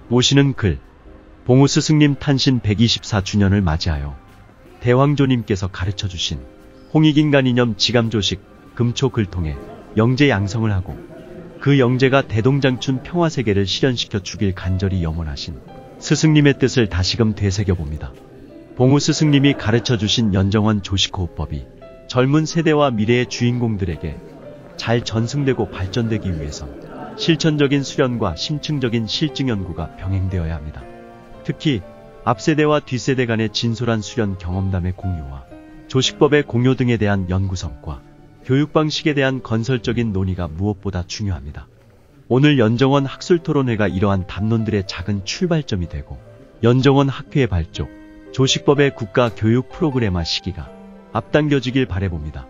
모시는 글. 봉우 스승님 탄신 124주년을 맞이하여 대왕조님께서 가르쳐주신 홍익인간 이념 지감조식 금초글 통해 영재 양성을 하고 그 영재가 대동장춘 평화세계를 실현시켜 주길 간절히 염원하신 스승님의 뜻을 다시금 되새겨봅니다. 봉우 스승님이 가르쳐주신 연정원 조식호흡법이 젊은 세대와 미래의 주인공들에게 잘 전승되고 발전되기 위해서 실천적인 수련과 심층적인 실증 연구가 병행되어야 합니다. 특히 앞세대와 뒷세대 간의 진솔한 수련 경험담의 공유와 조식법의 공유 등에 대한 연구 성과, 교육 방식에 대한 건설적인 논의가 무엇보다 중요합니다. 오늘 연정원 학술토론회가 이러한 담론들의 작은 출발점이 되고 연정원 학회의 발족, 조식법의 국가 교육 프로그램화 시기가 앞당겨지길 바라봅니다.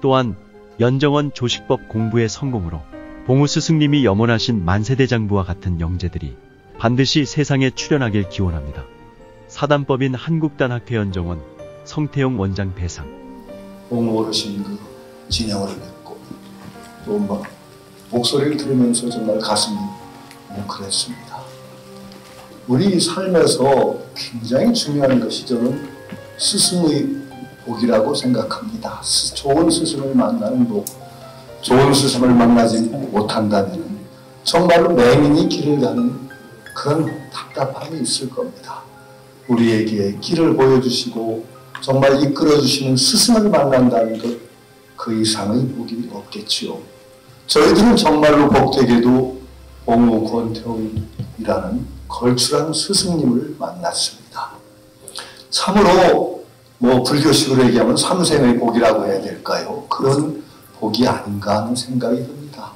또한 연정원 조식법 공부의 성공으로 봉우 스승님이 염원하신 만세대장부와 같은 영재들이 반드시 세상에 출현하길 기원합니다. 사단법인 한국단학회 연정원 성태용 원장 배상. 봉우 어르신 그 진양을 뵙고 또 막 목소리를 들으면서 정말 가슴이 뭉클했습니다. 우리 삶에서 굉장히 중요한 것이 저는 스승의 복이라고 생각합니다. 좋은 스승을 만나는 복, 좋은 스승을 만나지 못한다면 정말로 맹인이 길을 가는 그런 답답함이 있을 겁니다. 우리에게 길을 보여주시고 정말 이끌어주시는 스승을 만난다는 것, 그 이상의 복이 없겠지요. 저희들은 정말로 복되게도 봉우 권태웅이라는 걸출한 스승님을 만났습니다. 참으로 불교식으로 얘기하면 삼생의 복이라고 해야 될까요? 그런 복이 아닌가 하는 생각이 듭니다.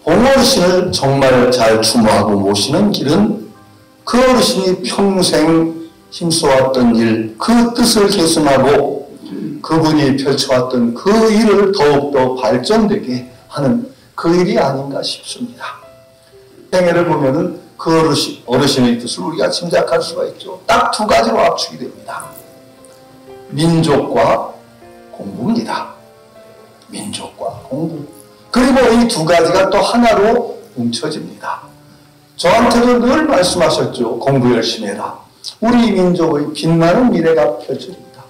봉우 어르신을 정말 잘 추모하고 모시는 길은 그 어르신이 평생 힘써왔던 일, 그 뜻을 계승하고 그분이 펼쳐왔던 그 일을 더욱더 발전되게 하는 그 일이 아닌가 싶습니다. 생애를 보면은 그 어르신의 뜻을 우리가 짐작할 수가 있죠. 딱 두 가지로 압축이 됩니다. 민족과 공부입니다. 민족과 공부. 그리고 이 두 가지가 또 하나로 뭉쳐집니다. 저한테도 늘 말씀하셨죠. 공부 열심히 해라. 우리 민족의 빛나는 미래가 펼쳐집니다.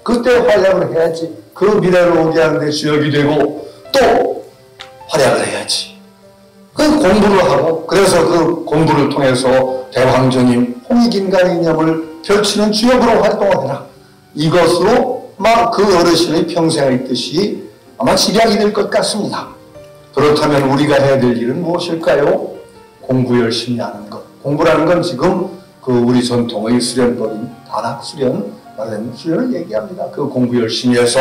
그때 활약을 해야지. 그 미래를 오게 하는데 주역이 되고 또 활약을 해야지. 그 공부를 하고 그래서 그 공부를 통해서 대왕조님 홍익인간 이념을 펼치는 주역으로 활동을 해라. 이것으로 막 그 어르신의 평생의 뜻이 아마 집약이 될 것 같습니다. 그렇다면 우리가 해야 될 일은 무엇일까요? 공부 열심히 하는 것. 공부라는 건 지금 그 우리 전통의 수련법인 단학수련, 말하는 수련을 얘기합니다. 그 공부 열심히 해서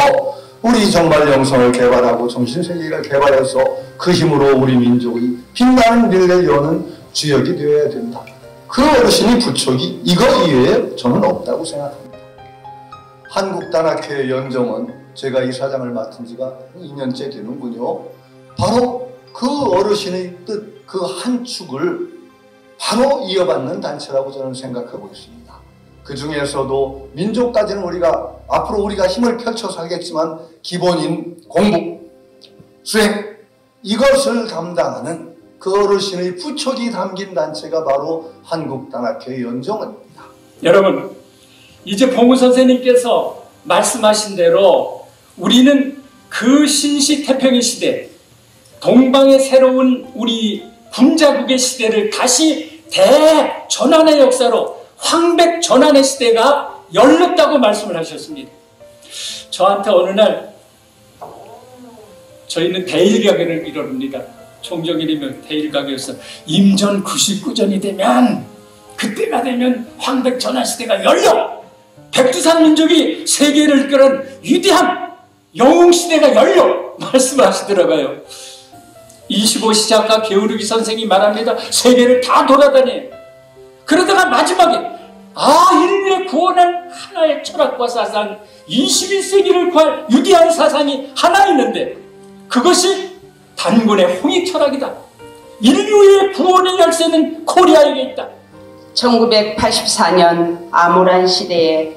우리 정말 영성을 개발하고 정신세계를 개발해서 그 힘으로 우리 민족의 빛나는 미래를 여는 주역이 되어야 된다. 그 어르신이 부촉이 이거 이외에 저는 없다고 생각합니다. 한국단학회 연정원, 제가 이 사장을 맡은 지가 2년째 되는군요. 바로 그 어르신의 뜻, 그 한 축을 바로 이어받는 단체라고 저는 생각하고 있습니다. 그 중에서도 민족까지는 앞으로 우리가 힘을 펼쳐서 하겠지만 기본인 공부, 수행, 이것을 담당하는 그 어르신의 부촉이 담긴 단체가 바로 한국단학회 연정원입니다. 여러분, 이제 봉우 선생님께서 말씀하신 대로 우리는 그 신시태평의 시대, 동방의 새로운 우리 군자국의 시대를 다시 대전환의 역사로 황백전환의 시대가 열렸다고 말씀을 하셨습니다. 저한테 어느 날 저희는 대일각을 이룹니다. 총정일이면 대일각이어서 임전 99전이 되면 그때가 되면 황백전환 시대가 열려 백두산 민족이 세계를 이끄는 위대한 영웅시대가 열려 말씀하시더라고요. 25시작가 게오르기 선생이 말합니다. 세계를 다 돌아다녀요. 그러다가 마지막에 인류의 구원한 하나의 철학과 사상, 21세기를 구할 위대한 사상이 하나 있는데 그것이 단군의 홍익 철학이다. 인류의 구원의 열쇠는 코리아에게 있다. 1984년 암울한 시대에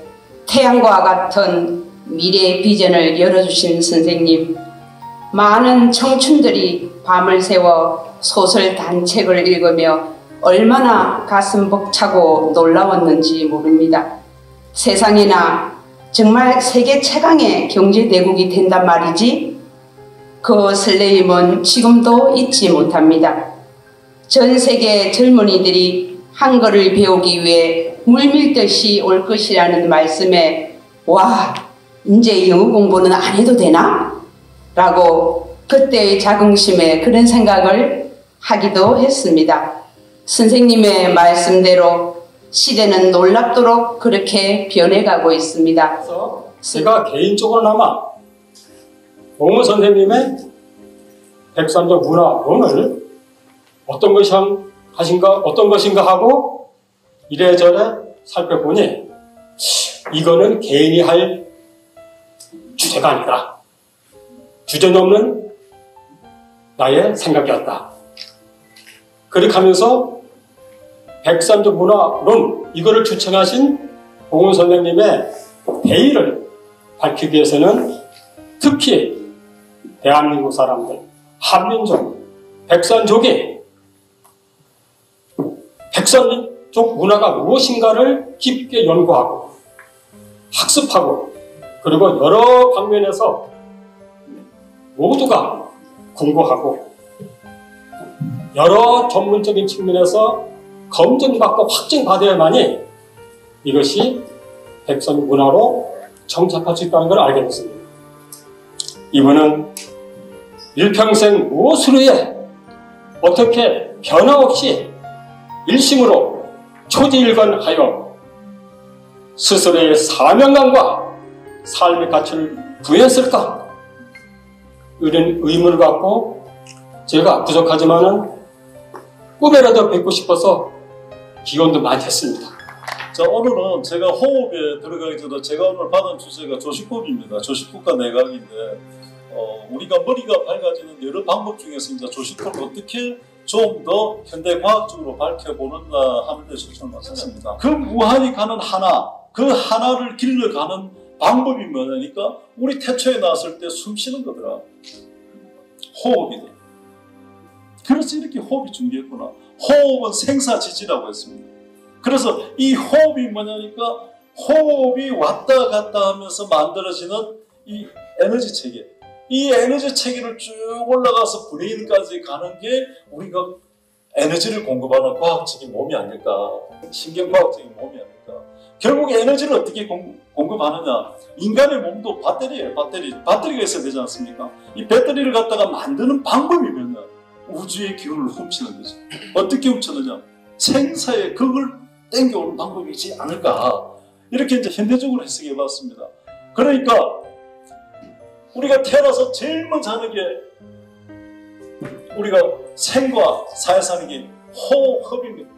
태양과 같은 미래의 비전을 열어주신 선생님, 많은 청춘들이 밤을 새워 소설 단책을 읽으며 얼마나 가슴 벅차고 놀라웠는지 모릅니다. 세상에나 정말 세계 최강의 경제대국이 된단 말이지? 그 설레임은 지금도 잊지 못합니다. 전 세계 젊은이들이 한글을 배우기 위해 물밀듯이 올 것이라는 말씀에 와, 이제 영어 공부는 안 해도 되나? 라고 그때의 자긍심에 그런 생각을 하기도 했습니다. 선생님의 말씀대로 시대는 놀랍도록 그렇게 변해가고 있습니다. 그래서 제가 개인적으로나마 봉우 선생님의 백삼적 문화론을 어떤 것인가 하고 이래저래 살펴보니 이거는 개인이 할 주제가 아니다. 주제 넘는 나의 생각이었다. 그렇게 하면서 백삼적 문화론 이거를 주창하신 봉우 선생님의 대의를 밝히기 위해서는 특히 대한민국 사람들, 한민족, 백산족이 백산족 문화가 무엇인가를 깊게 연구하고 학습하고 그리고 여러 방면에서 모두가 공부하고 여러 전문적인 측면에서 검증받고 확증받아야만이 이것이 백성 문화로 정착할 수 있다는 걸 알게 됐습니다. 이분은 일평생 무엇으로에 어떻게 변함없이 일심으로 초지일관하여 스스로의 사명감과 삶의 가치를 부여했을까? 이런 의문을 갖고 제가 부족하지만은 꿈에라도 뵙고 싶어서 기원도 많이 했습니다. 자, 오늘은 제가 호흡에 들어가기 전에 제가 오늘 받은 주제가 조식법입니다. 조식법과 내각인데 우리가 머리가 밝아지는 여러 방법 중에서 이제 조식법을 어떻게 좀 더 현대 과학적으로 밝혀보는가 하는 데 초점을 맞췄습니다. 그 무한히 가는 하나, 그 하나를 길러가는 방법이 뭐냐니까 우리 태초에 나왔을 때 숨 쉬는 거더라. 호흡이다. 그래서 이렇게 호흡이 중요했구나. 호흡은 생사지지라고 했습니다. 그래서 이 호흡이 뭐냐니까 호흡이 왔다 갔다 하면서 만들어지는 이 에너지 체계. 이 에너지 체계를 쭉 올라가서 브레인까지 가는 게 우리가 에너지를 공급하는 과학적인 몸이 아닐까. 신경과학적인 몸이 아닐까. 결국 에너지를 어떻게 공급하느냐. 인간의 몸도 배터리예요. 배터리가 있어야 되지 않습니까? 이 배터리를 갖다가 만드는 방법이 뭐냐. 우주의 기운을 훔치는 거죠. 어떻게 훔치느냐. 생사의 극을 땡겨오는 방법이지 않을까. 이렇게 이제 현대적으로 해석해 봤습니다. 그러니까 우리가 태어나서 제일 먼저 하는 게 우리가 생과 사회 사는 게 호흡입니다.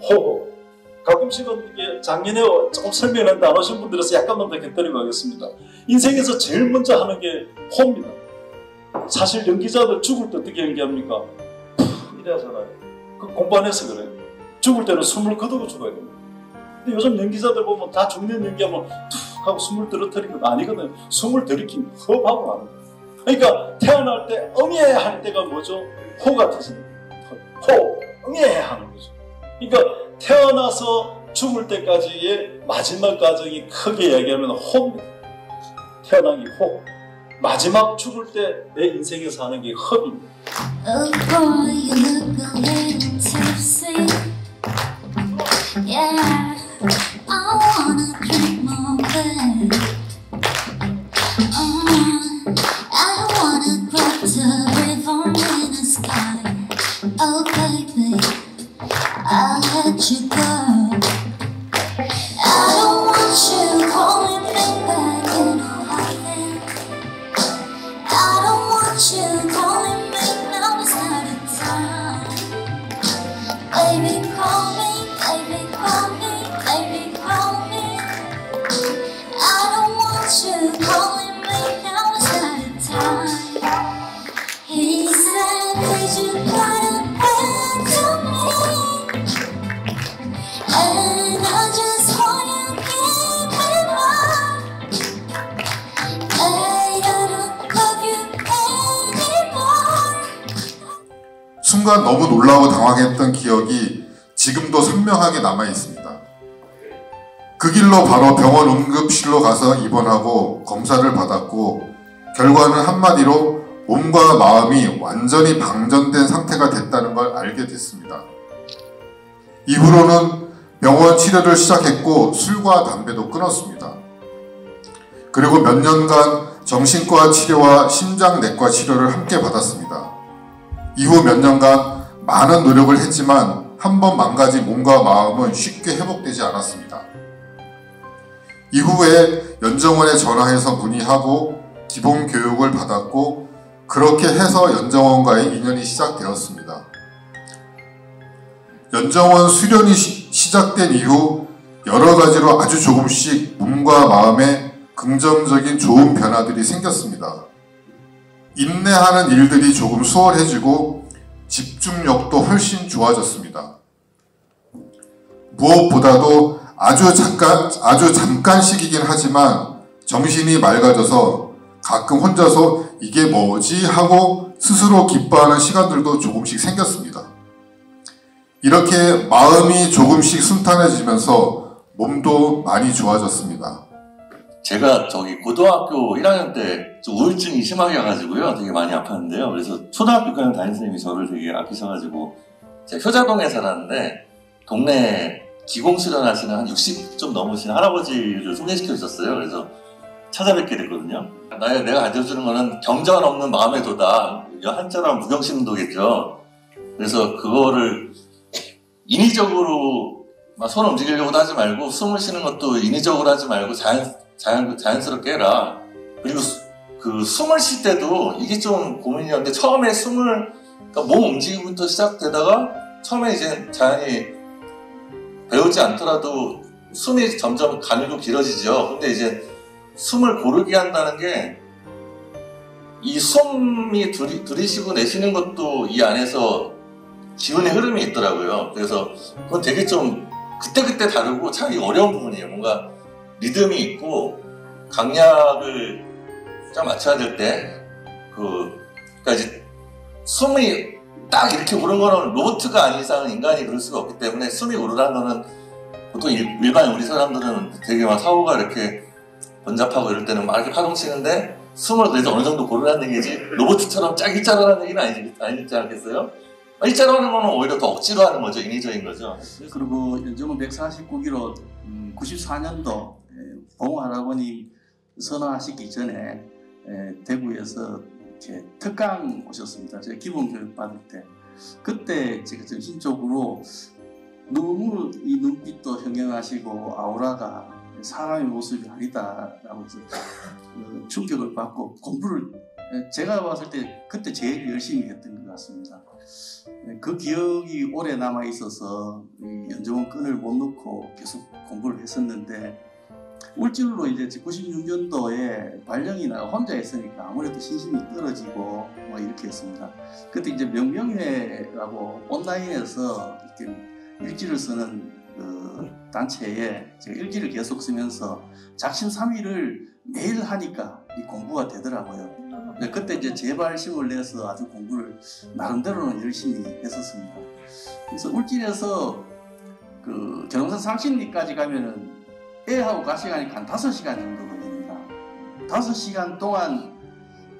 호흡. 가끔씩은 이게 작년에 조금 설명했는데 안 오신 분들에서 약간만 더 곁들이고 하겠습니다. 인생에서 제일 먼저 하는 게 호흡입니다. 사실 연기자들 죽을 때 어떻게 연기합니까? 이래 하잖아요. 그 공부 안 해서 그래요. 죽을 때는 숨을 거두고 죽어야 됩니다. 근데 요즘 연기자들 보면 다 죽는 연기하면 툭 하고 숨을 들어뜨리는 건 아니거든요. 숨을 들이키면 호흡하고 하는 거예요. 그러니까 태어날 때 응애할 때가 뭐죠? 호 같아지는 거예요. 호, 응애 하는 거죠. 그러니까 태어나서 죽을 때까지의 마지막 과정이 크게 얘기하면 호입니다. 태어나기 호. 마지막 죽을 때 내 인생에서 하는 게 흡입니다. Oh boy, you look a little tipsy. Yeah, I wanna drink more beer. I wanna cross the river in the sky. Oh baby, I'll let you go. I don't want you calling me back in a heartbeat. I don't want you calling me, now it's not the time. Baby, call me, baby, call me, baby, call me. I don't want you calling me, now it's not the time. He said, did you come back to me? And I just want you to give me love. Hey, I don't love you anymore. 순간 너무 놀라고 당황했던 기억이 지금도 선명하게 남아 있습니다. 그 길로 바로 병원 응급실로 가서 입원하고 검사를 받았고 결과는 한마디로 몸과 마음이 완전히 방전된 상태가 됐다는 걸 알게 됐습니다. 이후로는 병원 치료를 시작했고 술과 담배도 끊었습니다. 그리고 몇 년간 정신과 치료와 심장내과 치료를 함께 받았습니다. 이후 몇 년간 많은 노력을 했지만 한 번 망가진 몸과 마음은 쉽게 회복되지 않았습니다. 이후에 연정원에 전화해서 문의하고 기본 교육을 받았고 그렇게 해서 연정원과의 인연이 시작되었습니다. 연정원 수련이 시작된 이후 여러 가지로 아주 조금씩 몸과 마음에 긍정적인 좋은 변화들이 생겼습니다. 인내하는 일들이 조금 수월해지고 집중력도 훨씬 좋아졌습니다. 무엇보다도 아주 잠깐씩이긴 하지만 정신이 맑아져서 가끔 혼자서 이게 뭐지 하고 스스로 기뻐하는 시간들도 조금씩 생겼습니다. 이렇게 마음이 조금씩 순탄해지면서 몸도 많이 좋아졌습니다. 제가 고등학교 1학년 때 좀 우울증이 심하게 와가지고요. 되게 많이 아팠는데요. 그래서 초등학교까지 담임선생님이 저를 되게 아끼셔가지고 제가 효자동에 살았는데 동네 기공수련하시는 한 60 좀 넘으신 할아버지를 소개시켜 주셨어요. 그래서 찾아뵙게 됐거든요. 내가 가져주는 거는 경전 없는 마음의 도다. 한자로 무경심도겠죠. 그래서 그거를 인위적으로 막 손 움직이려고도 하지 말고 숨을 쉬는 것도 인위적으로 하지 말고 자연스럽게 해라. 그리고 그 숨을 쉴 때도 이게 좀 고민이었는데 처음에 그러니까 몸 움직임부터 시작되다가 처음에 이제 자연히 배우지 않더라도 숨이 점점 가늘고 길어지죠. 근데 이제 숨을 고르게 한다는 게 이 숨이 들이쉬고 내쉬는 것도 이 안에서 기운의 흐름이 있더라고요. 그래서 그건 되게 좀 그때그때 다르고 참 어려운 부분이에요. 뭔가 리듬이 있고 강약을 딱 맞춰야 될 때 그러니까 이제 숨이 딱 이렇게 오른 거는 로봇가 아닌 이상은 인간이 그럴 수가 없기 때문에 숨이 오르라는 거는 보통 일반 우리 사람들은 되게 막 사고가 이렇게 번잡하고 이럴 때는 막 이렇게 파동치는데 숨을 그래도 어느 정도 고르라는 얘기지 로봇처럼 짝 일자로 하는 얘기는 아니지 않겠어요? 일자로 하는 거는 오히려 더 억지로 하는 거죠. 인위적인 거죠. 그리고 연정은 149기로 94년도 봉 할아버님 선화하시기 전에 대구에서 이렇게 특강 오셨습니다. 제가 기본 교육 받을 때 그때 제가 정신적으로 너무 이 눈빛도 현경하시고 아우라가 사람의 모습이 아니다라고 충격을 받고 공부를 제가 봤을 때 그때 제일 열심히 했던 것 같습니다. 그 기억이 오래 남아 있어서 연정원 끈을 못 놓고 계속 공부를 했었는데 울진으로 이제 96년도에 발령이나 혼자 했으니까 아무래도 신심이 떨어지고 뭐 이렇게 했습니다. 그때 이제 명명회라고 온라인에서 이렇게 일지를 쓰는 그 단체에 제가 일지를 계속 쓰면서 작심삼일을 매일 하니까 이 공부가 되더라고요. 그때 이제 재발심을 내서 아주 공부를 나름대로는 열심히 했었습니다. 그래서 울진에서 그 경산 상신리까지 가면은 애하고 갈 시간이 한 5시간 정도 걸립니다. 5시간 동안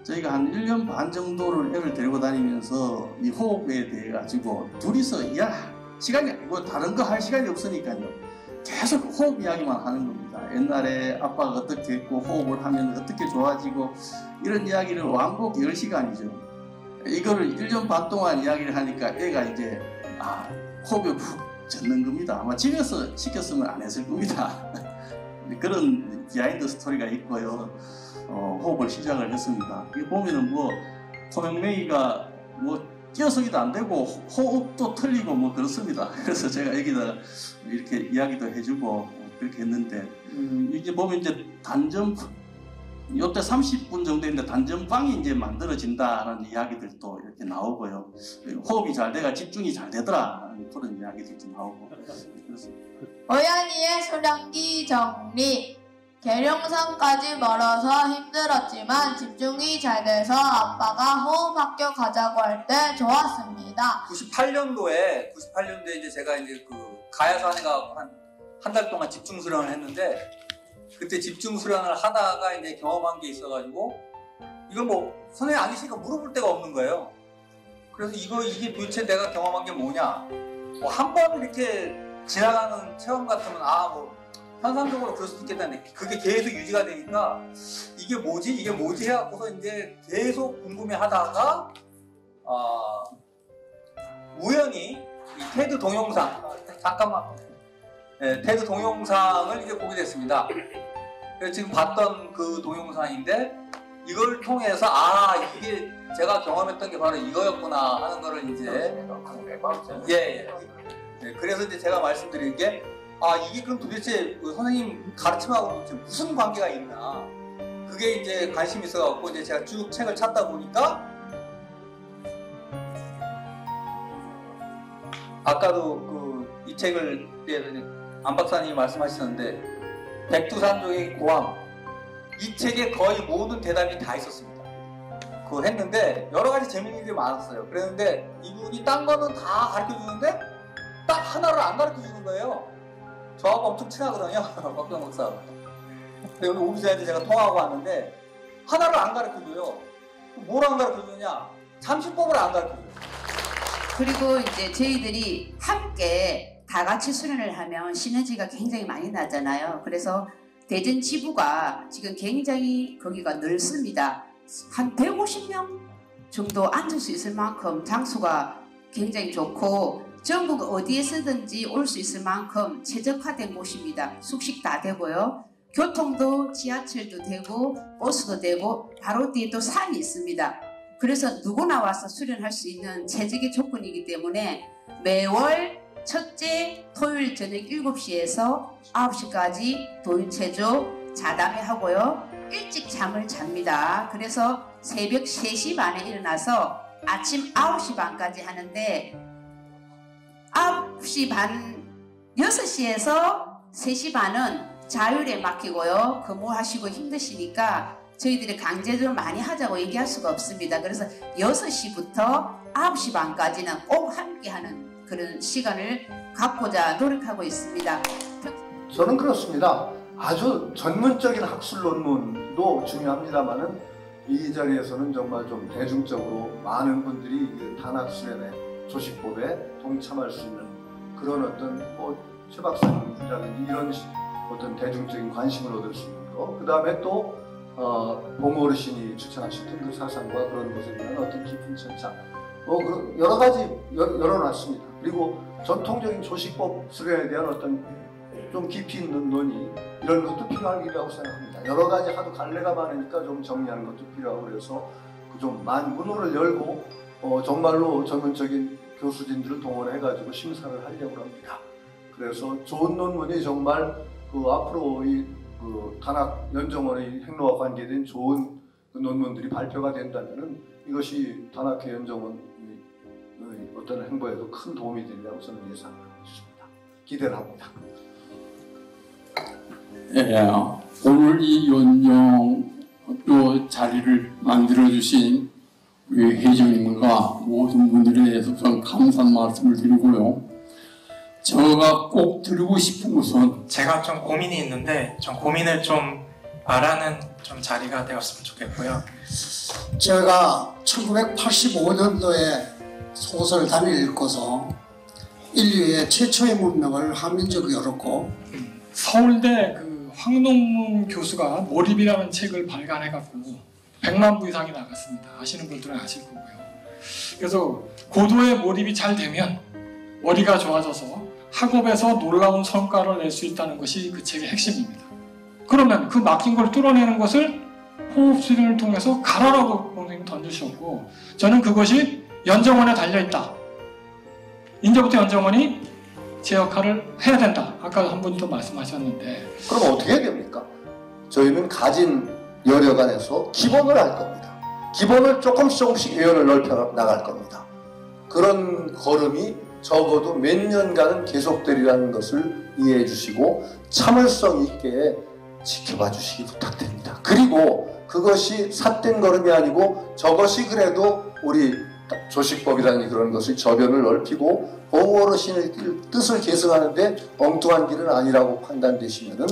저희가 한 1년 반 정도를 애를 데리고 다니면서 이 호흡에 대해 가지고 둘이서 시간이 뭐 다른 거 할 시간이 없으니까요. 계속 호흡 이야기만 하는 겁니다. 옛날에 아빠가 어떻게 했고 호흡을 하면 어떻게 좋아지고 이런 이야기를 왕복 10시간이죠. 이거를 1년 반 동안 이야기를 하니까 애가 이제 호흡에 푹 젖는 겁니다. 아마 집에서 시켰으면 안 했을 겁니다. 그런 비하인드 스토리가 있고요. 호흡을 시작을 했습니다. 이게 보면은 뭐 토명맹이가 뭐 뛰어서기도 안 되고 호흡도 틀리고 뭐 그렇습니다. 그래서 제가 여기다 이렇게 이야기도 해주고 그렇게 했는데 이제 보면 이제 요때 30분 정도인데 단전방이 이제 만들어진다는 이야기들도 이렇게 나오고요. 호흡이 잘 돼가 집중이 잘 되더라 그런 이야기들도 나오고. 고양이의 소량기 정리. 계룡산까지 멀어서 힘들었지만 집중이 잘 돼서 아빠가 호흡학교 가자고 할 때 좋았습니다. 98년도에 이제 제가 이제 그 가야산에 가고 한 달 동안 집중 수련을 했는데, 그때 집중 수련을 하다가 이제 경험한 게 있어가지고, 이걸 뭐 선생님 안 계시니까 물어볼 데가 없는 거예요. 그래서 이게 도대체 내가 경험한 게 뭐냐? 뭐 한 번 이렇게 지나가는 체험 같으면 뭐 현상적으로 그럴 수도 있겠다는데, 그게 계속 유지가 되니까 이게 뭐지 해갖고서 이제 계속 궁금해하다가 우연히 이 테드 동영상, 테드 동영상을 이제 보게 됐습니다. 그래서 지금 봤던 그 동영상인데, 이걸 통해서 이게 제가 경험했던 게 바로 이거였구나 하는 거를 이제 그래서 이제 제가 말씀드린 게 이게 그럼 도대체 선생님 가르침하고 무슨 관계가 있나, 그게 이제 관심이 있어갖고 이제 제가 쭉 책을 찾다 보니까 아까도 이 책을 안 박사님이 말씀하셨는데 백두산족의 고함, 이 책에 거의 모든 대답이 다 있었습니다. 그거 했는데 여러 가지 재밌는 일이 많았어요. 그랬는데 이분이 딴 거는 다 가르쳐주는데 딱 하나를 안 가르쳐주는 거예요. 저하고 엄청 친하거든요, 박병 박사. 근데 오늘 오기 전에 제가 통화하고 왔는데 하나를 안 가르쳐줘요. 뭘 안 가르쳐주냐? 참신법을 안 가르쳐줘요. 그리고 이제 저희들이 함께 다 같이 수련을 하면 시너지가 굉장히 많이 나잖아요. 그래서 대전 지부가 지금 굉장히 거기가 넓습니다. 한 150명 정도 앉을 수 있을 만큼 장소가 굉장히 좋고, 전국 어디에서든지 올 수 있을 만큼 최적화된 곳입니다. 숙식 다 되고요. 교통도 지하철도 되고 버스도 되고 바로 뒤에 또 산이 있습니다. 그래서 누구나 와서 수련할 수 있는 최적의 조건이기 때문에 매월 첫째 토요일 저녁 7시에서 9시까지 도인체조 자담회 하고요. 일찍 잠을 잡니다. 그래서 새벽 3시 반에 일어나서 아침 9시 반까지 하는데, 9시 반, 6시에서 3시 반은 자율에 맡기고요. 근무하시고 힘드시니까 저희들이 강제적으로 많이 하자고 얘기할 수가 없습니다. 그래서 6시부터 9시 반까지는 꼭 함께하는 그런 시간을 갖고자 노력하고 있습니다. 저는 그렇습니다. 아주 전문적인 학술 논문도 중요합니다만은 이 자리에서는 정말 좀 대중적으로 많은 분들이 단학 수련회 조식법에 동참할 수 있는 그런 어떤 최 박사님이라든지 이런 어떤 대중적인 관심을 얻을 수 있는 거, 그 다음에 또 봉 어르신이 추천하셨던 그 사상과 그런 것에 대한 어떤 깊은 천착, 여러 가지 열어놨습니다. 그리고 전통적인 조식법 수련에 대한 어떤 좀 깊이 있는 논의, 이런 것도 필요할 일이라고 생각합니다. 여러 가지 하도 갈래가 많으니까 좀 정리하는 것도 필요하고, 그래서 좀 문호를 열고 정말로 전문적인 교수진들을 동원해가지고 심사를 하려고 합니다. 그래서 좋은 논문이 정말 앞으로 단학 연정원의 행로와 관계된 좋은 논문들이 발표가 된다면은 이것이 단학회 연정원의 어떤 행보에도 큰 도움이 되리라고 저는 예상하고 있습니다. 기대를 합니다. 오늘 이 연정학교 자리를 만들어주신 우리 회장님과 모든 분들에 대해서 우선 감사한 말씀을 드리고요. 제가 꼭 드리고 싶은 것은, 제가 좀 고민이 있는데 좀 고민을 좀 말하는 좀 자리가 되었으면 좋겠고요. 제가 1985년도에 소설단을 읽고서 인류의 최초의 문명을 한민족이 열었고, 서울대 황동문 교수가 몰입이라는 책을 발간해갖고 100만 부 이상이 나갔습니다. 아시는 분들은 아실 거고요. 그래서 고도의 몰입이 잘 되면 머리가 좋아져서 학업에서 놀라운 성과를 낼 수 있다는 것이 그 책의 핵심입니다. 그러면 그 막힌 걸 뚫어내는 것을 호흡 수련을 통해서 가라라고 선생님이 던지셨고, 저는 그것이 연정원에 달려있다. 이제부터 연정원이 제 역할을 해야 된다. 아까 한 분도 말씀하셨는데. 그럼 어떻게 해야 됩니까? 저희는 가진 여력 안에서 기본을 할 겁니다. 기본을 조금씩 예언을 넓혀 나갈 겁니다. 그런 걸음이 적어도 몇 년간은 계속되리라는 것을 이해해 주시고 참을성 있게 지켜봐 주시기 부탁드립니다. 그리고 그것이 삿된 걸음이 아니고 저것이 그래도 우리 조식법이라는 그런 것의 저변을 넓히고 보호 어르신의 뜻을 계승하는데 엉뚱한 길은 아니라고 판단되시면은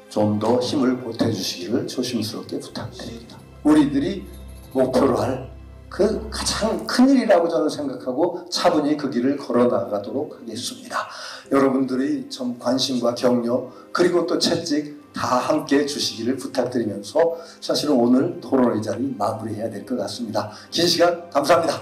좀 더 힘을 보태주시기를 조심스럽게 부탁드립니다. 우리들이 목표로 할 그 가장 큰 일이라고 저는 생각하고 차분히 그 길을 걸어 나가도록 하겠습니다. 여러분들의 좀 관심과 격려 그리고 또 채찍 다 함께 주시기를 부탁드리면서 사실은 오늘 토론의 자리 마무리해야 될 것 같습니다. 긴 시간 감사합니다.